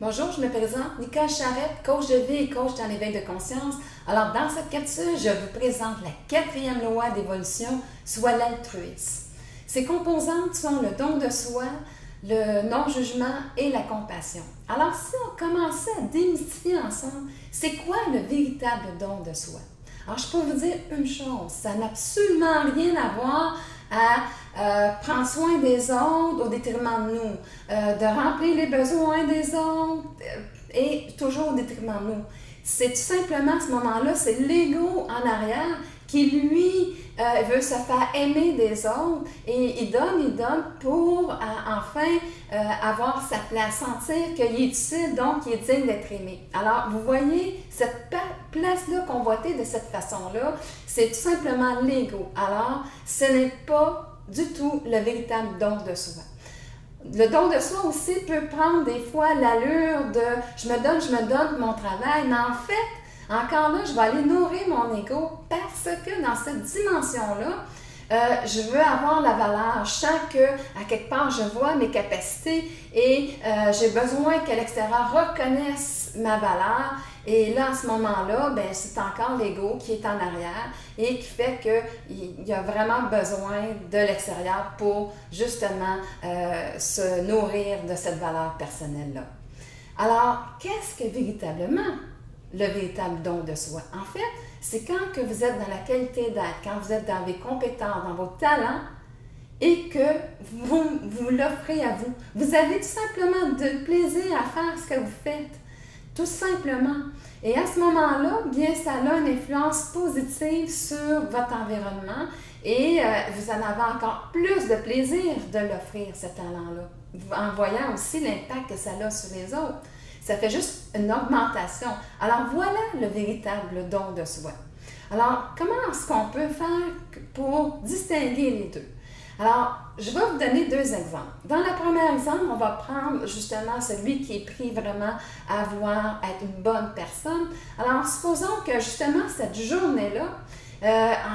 Bonjour, je me présente Nicole Charette, coach de vie et coach dans l'éveil de conscience. Alors, dans cette capsule, je vous présente la quatrième loi d'évolution, soit l'altruisme. Ses composantes sont le don de soi, le non-jugement et la compassion. Alors, si on commençait à démystifier ensemble, c'est quoi le véritable don de soi? Alors, je peux vous dire une chose, ça n'a absolument rien à voir à prendre soin des autres au détriment de nous, de remplir les besoins des autres et toujours au détriment de nous. C'est tout simplement à ce moment-là, c'est l'ego en arrière qui, lui, veut se faire aimer des autres et il donne pour enfin avoir sa place, sentir qu'il est utile, donc qu'il est digne d'être aimé. Alors, vous voyez, cette place-là convoitée de cette façon-là, c'est tout simplement l'ego. Alors, ce n'est pas du tout le véritable don de soi. Le don de soi aussi peut prendre des fois l'allure de « je me donne mon travail », mais en fait, encore là, je vais aller nourrir mon ego parce que dans cette dimension-là, je veux avoir la valeur. Je sens qu'à quelque part, je vois mes capacités et j'ai besoin que l'extérieur reconnaisse ma valeur. Et là, à ce moment-là, ben, c'est encore l'ego qui est en arrière et qui fait qu'il y a vraiment besoin de l'extérieur pour justement se nourrir de cette valeur personnelle-là. Alors, qu'est-ce que véritablement le véritable don de soi? En fait, c'est quand que vous êtes dans la qualité d'être, quand vous êtes dans vos compétences, dans vos talents et que vous l'offrez à vous. Vous avez tout simplement de plaisir à faire ce que vous faites. Tout simplement. Et à ce moment-là, bien, ça a une influence positive sur votre environnement et vous en avez encore plus de plaisir de l'offrir, ce talent-là, en voyant aussi l'impact que ça a sur les autres. Ça fait juste une augmentation. Alors, voilà le véritable don de soi. Alors, comment est-ce qu'on peut faire pour distinguer les deux? Alors, je vais vous donner deux exemples. Dans le premier exemple, on va prendre justement celui qui est pris vraiment à vouloir être une bonne personne. Alors, supposons que justement cette journée-là,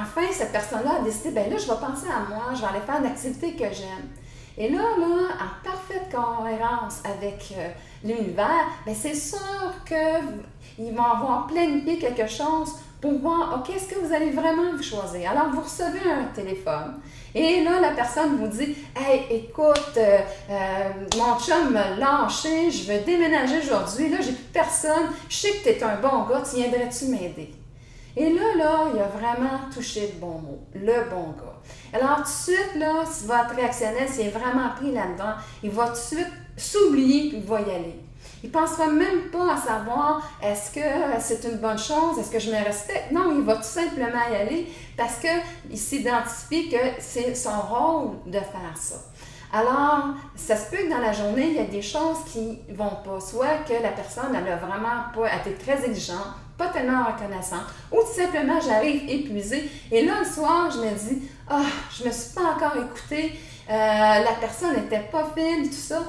enfin, cette personne-là a décidé, bien là, je vais penser à moi, je vais aller faire une activité que j'aime. Et là, en parfaite cohérence avec l'univers, bien, c'est sûr qu'ils vont avoir planifié quelque chose pour voir, OK, est-ce que vous allez vraiment vous choisir? Alors, vous recevez un téléphone et là, la personne vous dit, « Hey, écoute, mon chum m'a lâché, je veux déménager aujourd'hui, là, j'ai plus personne, je sais que tu es un bon gars, tu viendrais-tu m'aider? » Et là, il a vraiment touché le bon mot, le bon gars. Alors, tout de suite, là, si votre réactionnel, s'il est vraiment pris là-dedans, il va tout de suite s'oublier puis il va y aller. Il ne pensera même pas à savoir est-ce que c'est une bonne chose, est-ce que je me respecte. Non, il va tout simplement y aller parce qu'il s'identifie que c'est son rôle de faire ça. Alors, ça se peut que dans la journée, il y a des choses qui ne vont pas. Soit que la personne n'a vraiment pas été très exigeante, pas tellement reconnaissante, ou tout simplement, j'arrive épuisée. Et là, le soir, je me dis, je ne me suis pas encore écoutée, la personne n'était pas fine, tout ça.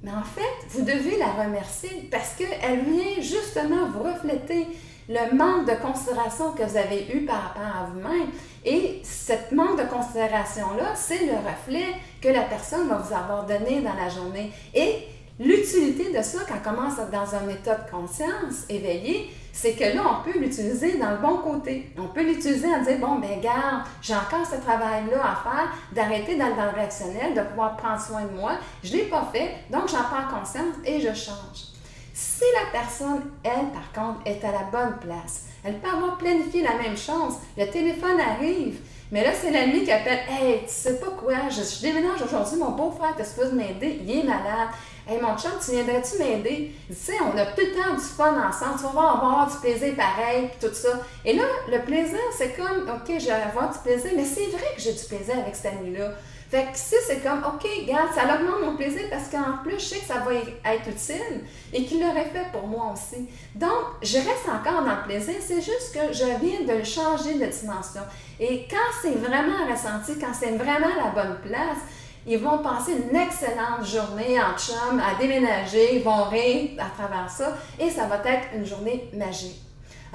Mais en fait, vous devez la remercier parce qu'elle vient justement vous refléter le manque de considération que vous avez eu par rapport à vous-même. Et cette manque de considération-là, c'est le reflet que la personne va vous avoir donné dans la journée. Et l'utilité de ça, quand on commence dans un état de conscience éveillé, c'est que là, on peut l'utiliser dans le bon côté. On peut l'utiliser en disant, bon, ben garde, j'ai encore ce travail-là à faire, d'arrêter dans le réactionnel, de pouvoir prendre soin de moi. Je ne l'ai pas fait, donc j'en prends conscience et je change. Si la personne, elle, par contre, est à la bonne place, elle peut avoir planifié la même chose. Le téléphone arrive, mais là, c'est l'ami qui appelle, « Hey, tu sais pas quoi, je déménage aujourd'hui, mon beau-frère te supposé m'aider, il est malade. Hey, mon chum, tu viendrais-tu m'aider? » Tu sais, on a tout le temps du fun ensemble, tu vas avoir du plaisir pareil, puis tout ça. Et là, le plaisir, c'est comme, OK, je vais avoir du plaisir, mais c'est vrai que j'ai du plaisir avec cette amie-là. Fait que si c'est comme, OK, regarde, ça augmente mon plaisir parce qu'en plus, je sais que ça va être utile et qu'il l'aurait fait pour moi aussi. Donc, je reste encore dans le plaisir, c'est juste que je viens de changer de dimension. Et quand c'est vraiment ressenti, quand c'est vraiment la bonne place, ils vont passer une excellente journée en chum, à déménager, ils vont rire à travers ça et ça va être une journée magique.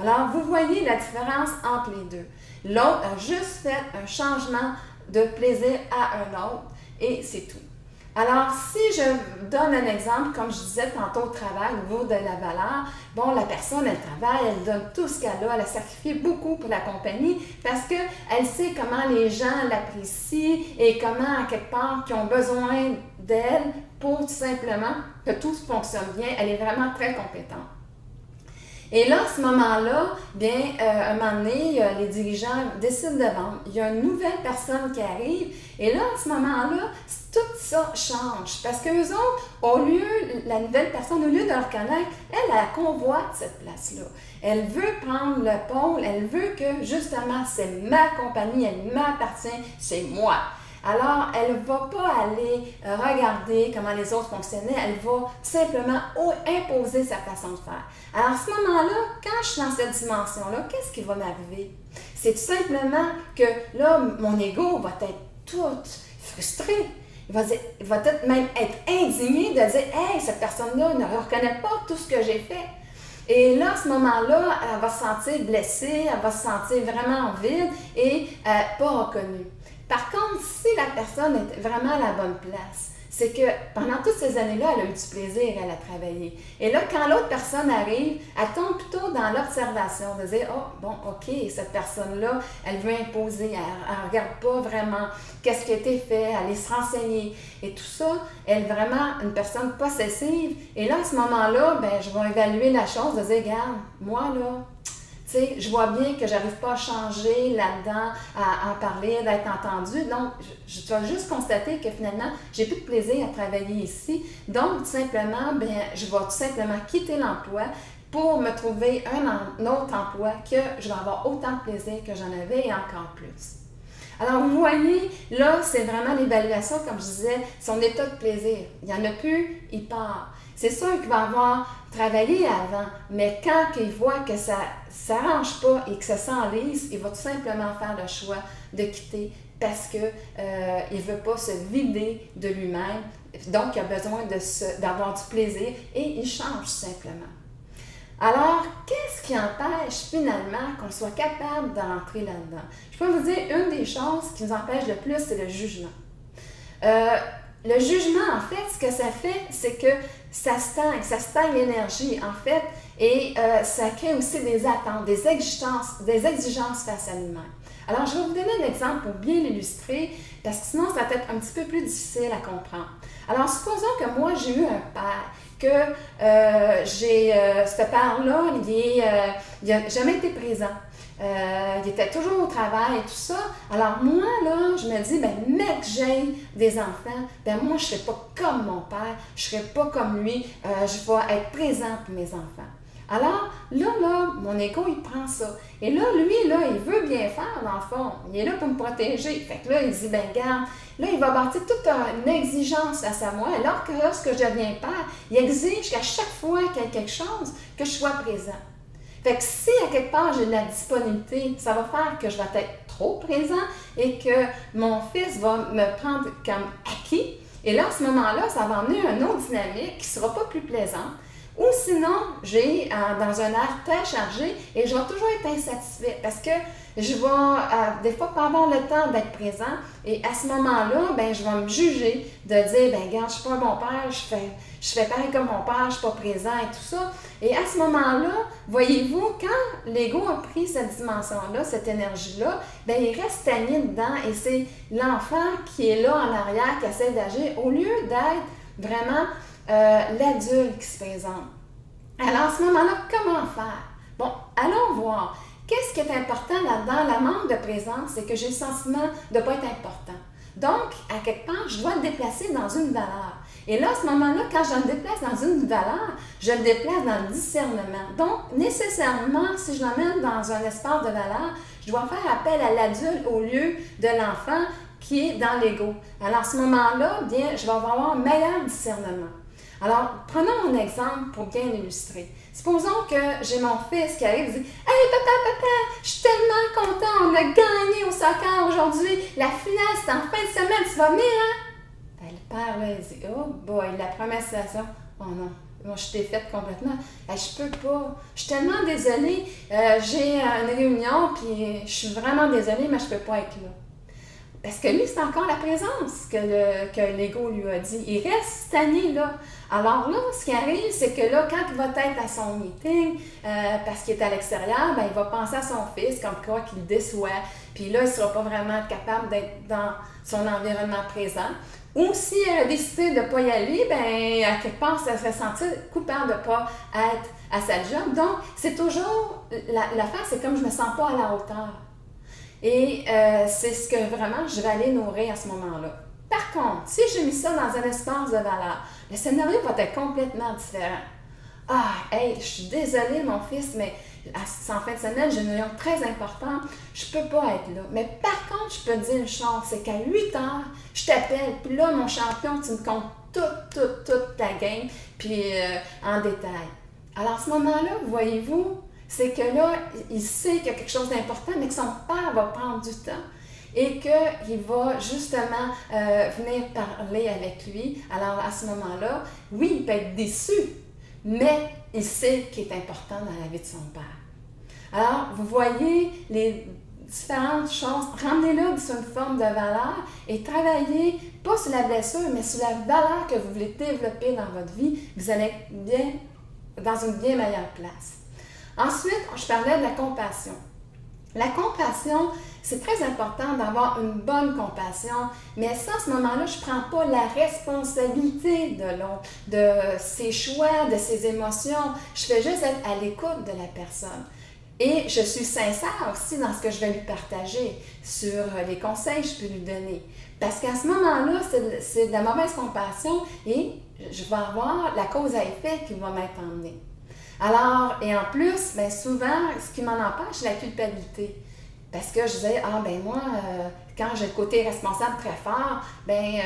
Alors, vous voyez la différence entre les deux. L'autre a juste fait un changement de plaisir à un autre et c'est tout. Alors, si je donne un exemple, comme je disais tantôt au travail, au niveau de la valeur, bon, la personne, elle travaille, elle donne tout ce qu'elle a, elle a sacrifié beaucoup pour la compagnie parce qu'elle sait comment les gens l'apprécient et comment, à quelque part, qu'ils ont besoin d'elle pour tout simplement que tout fonctionne bien. Elle est vraiment très compétente. Et là, à ce moment-là, bien, un moment donné, les dirigeants décident de vendre. Il y a une nouvelle personne qui arrive. Et là, à ce moment-là, tout ça change. Parce qu'eux autres, au lieu, la nouvelle personne, au lieu de le reconnaître, elle convoite cette place-là. Elle veut prendre le pôle, elle veut que, justement, c'est ma compagnie, elle m'appartient, c'est moi. Alors, elle ne va pas aller regarder comment les autres fonctionnaient, elle va simplement imposer sa façon de faire. Alors, à ce moment-là, quand je suis dans cette dimension-là, qu'est-ce qui va m'arriver? C'est tout simplement que là, mon ego va être tout frustré. Il va peut-être même être indigné de dire « Hey, cette personne-là ne reconnaît pas tout ce que j'ai fait. » Et là, à ce moment-là, elle va se sentir blessée, elle va se sentir vraiment vide et pas reconnue. Par contre, si la personne est vraiment à la bonne place, c'est que pendant toutes ces années-là, elle a eu du plaisir, elle a travaillé. Et là, quand l'autre personne arrive, elle tombe plutôt dans l'observation, de dire « Oh, bon, OK, cette personne-là, elle veut imposer, elle ne regarde pas vraiment qu'est-ce qui a été fait, elle allait se renseigner. » Et tout ça, elle est vraiment une personne possessive. Et là, à ce moment-là, ben, je vais évaluer la chose, de dire « Regarde, moi, là, tu sais, je vois bien que je n'arrive pas à changer là-dedans, à en parler, d'être entendue. Donc, je dois juste constater que finalement, j'ai plus de plaisir à travailler ici. Donc, tout simplement, bien, je vais tout simplement quitter l'emploi pour me trouver un autre emploi que je vais avoir autant de plaisir que j'en avais et encore plus. Alors, vous voyez, là, c'est vraiment l'évaluation, comme je disais, son état de plaisir. Il n'y en a plus, il part. C'est sûr qu'il va avoir travaillé avant, mais quand il voit que ça ne s'arrange pas et que ça s'enlise, il va tout simplement faire le choix de quitter parce qu'il ne veut pas se vider de lui-même. Donc, il a besoin d'avoir du plaisir et il change tout simplement. Alors, qu'est-ce qui empêche finalement qu'on soit capable d'entrer là-dedans? Je peux vous dire, une des choses qui nous empêche le plus, c'est le jugement. Le jugement, en fait, ce que ça fait, c'est que ça stagne l'énergie, en fait, et ça crée aussi des attentes, des exigences face à nous-mêmes. Alors, je vais vous donner un exemple pour bien l'illustrer, parce que sinon, ça va être un petit peu plus difficile à comprendre. Alors, supposons que moi, j'ai eu un père, que ce père-là, il n'a jamais été présent. Il était toujours au travail et tout ça. Alors moi, là, je me dis, ben, mec, j'ai des enfants, ben moi, je ne serai pas comme mon père, je ne serai pas comme lui, je vais être présente pour mes enfants. Alors, là, mon ego, il prend ça. Et là, lui, là, il veut bien faire, dans le fond. Il est là pour me protéger. Fait que là, il dit, ben, regarde, là, il va bâtir toute une exigence face à moi. Alors que lorsque je deviens père, il exige qu'à chaque fois qu'il y a quelque chose, que je sois présent. Fait que si, à quelque part, j'ai de la disponibilité, ça va faire que je vais être trop présent et que mon fils va me prendre comme acquis. Et là, à ce moment-là, ça va emmener une autre dynamique qui ne sera pas plus plaisante. Ou sinon, j'ai dans un air très chargé et je vais toujours être insatisfaite parce que je vais des fois pas avoir le temps d'être présent et à ce moment-là, ben, je vais me juger de dire, ben regarde, je ne suis pas un bon père, je fais pareil comme mon père, je ne suis pas présent et tout ça. Et à ce moment-là, voyez-vous, quand l'ego a pris cette dimension-là, cette énergie-là, ben, il reste stagné dedans et c'est l'enfant qui est là en arrière qui essaie d'agir au lieu d'être vraiment l'adulte qui se présente. Alors, à ce moment-là, comment faire? Bon, allons voir. Qu'est-ce qui est important là-dedans? La manque de présence, c'est que j'ai le sentiment de ne pas être important. Donc, à quelque part, je dois le déplacer dans une valeur. Et là, à ce moment-là, quand je le déplace dans une valeur, je le déplace dans le discernement. Donc, nécessairement, si je l'emmène dans un espace de valeur, je dois faire appel à l'adulte au lieu de l'enfant qui est dans l'ego. Alors, à ce moment-là, bien, je vais avoir un meilleur discernement. Alors, prenons un exemple pour bien l'illustrer. Supposons que j'ai mon fils qui arrive et dit « Hey, papa, je suis tellement content, on a gagné au soccer aujourd'hui, la finale, c'est en fin de semaine, tu vas venir, hein? » Ben, le père, là, il dit « Oh boy, la première situation, oh non, moi, je t'ai faite complètement. Ben, je peux pas, je suis tellement désolée, j'ai une réunion, puis je suis vraiment désolée, mais je peux pas être là. » Parce que lui, c'est encore la présence que l'ego lui a dit. Il reste stagné là. Alors là, ce qui arrive, c'est que là, quand il va être à son meeting, parce qu'il est à l'extérieur, ben, il va penser à son fils, comme quoi qu'il le déçoit. Puis là, il ne sera pas vraiment capable d'être dans son environnement présent. Ou si elle a décidé de ne pas y aller, ben, à quelque part, ça serait sentir coupable de ne pas être à sa job. Donc, c'est toujours, l'affaire, c'est comme je ne me sens pas à la hauteur. Et c'est ce que vraiment je vais aller nourrir à ce moment-là. Par contre, si j'ai mis ça dans un espace de valeur, le scénario va être complètement différent. Ah, hey, je suis désolée, mon fils, mais en fin de semaine, j'ai une réunion très importante, je ne peux pas être là. Mais par contre, je peux te dire une chose, c'est qu'à 8 heures, je t'appelle, puis là, mon champion, tu me comptes toute ta game, puis en détail. Alors, à ce moment-là, voyez-vous, c'est que là, il sait qu'il y a quelque chose d'important, mais que son père va prendre du temps et qu'il va justement venir parler avec lui. Alors, à ce moment-là, oui, il peut être déçu, mais il sait qu'il est important dans la vie de son père. Alors, vous voyez les différentes choses, ramenez-le sur une forme de valeur et travaillez, pas sur la blessure, mais sur la valeur que vous voulez développer dans votre vie. Vous allez être bien, dans une bien meilleure place. Ensuite, je parlais de la compassion. La compassion, c'est très important d'avoir une bonne compassion, mais ça, à ce moment-là, je ne prends pas la responsabilité de l'autre, de ses choix, de ses émotions. Je fais juste être à l'écoute de la personne. Et je suis sincère aussi dans ce que je vais lui partager, sur les conseils que je peux lui donner. Parce qu'à ce moment-là, c'est de la mauvaise compassion et je vais avoir la cause à effet qui va m'être emmenée. Alors, et en plus, bien souvent, ce qui m'en empêche, c'est la culpabilité. Parce que je disais, ah ben moi, quand j'ai le côté responsable très fort, ben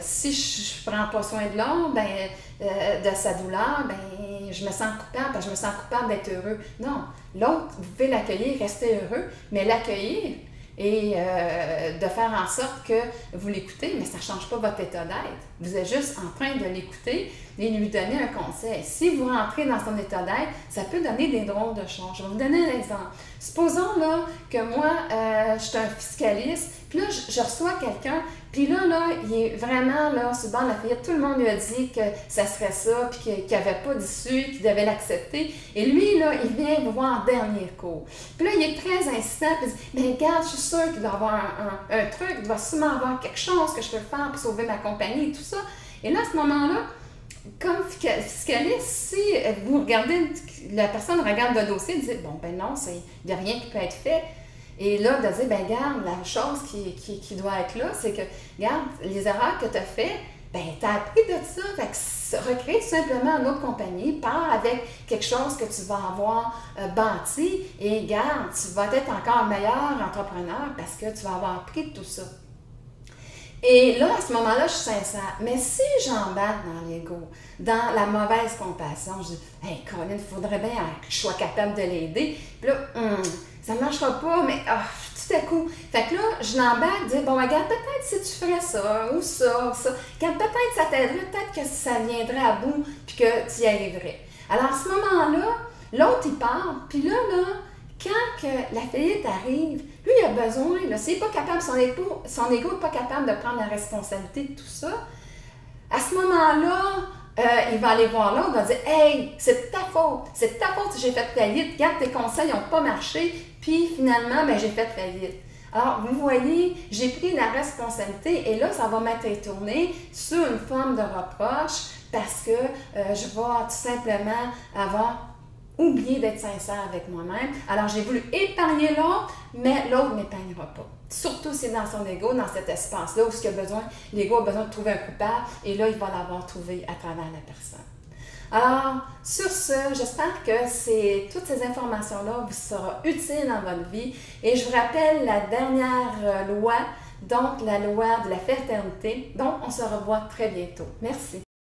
si je ne prends pas soin de l'autre, ben de sa douleur, ben je me sens coupable, parce que je me sens coupable d'être heureux. Non, l'autre, vous pouvez l'accueillir, rester heureux, mais l'accueillir et de faire en sorte que vous l'écoutez, mais ça ne change pas votre état d'être. Vous êtes juste en train de l'écouter et lui donner un conseil. Si vous rentrez dans son état d'être, ça peut donner des drôles de choses. Je vais vous donner un exemple. Supposons là, que moi, je suis un fiscaliste, puis là, je reçois quelqu'un, puis là, il est vraiment là, sur le bord de la faillite. Tout le monde lui a dit que ça serait ça, puis qu'il n'y avait pas d'issue, qu'il devait l'accepter. Et lui, là, il vient me voir en dernier cours. Puis là, il est très insistant, puis il dit, mais regarde, je suis sûre qu'il doit y avoir un truc, il doit sûrement avoir quelque chose que je peux faire pour sauver ma compagnie et tout ça. Et là, à ce moment-là, comme fiscaliste, si vous regardez, la personne regarde le dossier et dit, bon, ben non, il n'y a rien qui peut être fait. Et là, de dire, ben regarde, la chose qui doit être là, c'est que, regarde, les erreurs que tu as faites, ben tu as appris de ça. Fait que recrée tout simplement une autre compagnie, pars avec quelque chose que tu vas avoir bâti et regarde, tu vas être encore un meilleur entrepreneur parce que tu vas avoir appris de tout ça. Et là, à ce moment-là, je suis sincère. Mais si j'embarque dans l'ego, dans la mauvaise compassion, je dis, hey, Colin, il faudrait bien que je sois capable de l'aider. Puis là, ça ne marchera pas, mais tout à coup. Fait que là, je l'embarque, dire, bon, regarde, peut-être si tu ferais ça, ou ça, ou ça. Regarde, peut-être ça t'aiderait, peut-être que ça viendrait à bout, puis que tu y arriverais. Alors, à ce moment-là, l'autre, il part, puis là, quand que la faillite arrive, lui, il a besoin, s'il n'est pas capable, son ego n'est pas capable de prendre la responsabilité de tout ça, à ce moment-là, il va aller voir l'autre, il va dire, hey, c'est ta faute si j'ai fait faillite, regarde, tes conseils n'ont pas marché, puis finalement, ben, j'ai fait faillite. Alors, vous voyez, j'ai pris la responsabilité et là, ça va m'être retourné sur une forme de reproche parce que je vais tout simplement avoir oublier d'être sincère avec moi-même. Alors, j'ai voulu épargner l'autre, mais l'autre n'épargnera pas. Surtout si c'est dans son ego, dans cet espace-là où l'ego a besoin de trouver un coupable, et là, il va l'avoir trouvé à travers la personne. Alors, sur ce, j'espère que toutes ces informations-là vous seront utiles dans votre vie. Et je vous rappelle la dernière loi, donc la loi de la fraternité. Donc, on se revoit très bientôt. Merci.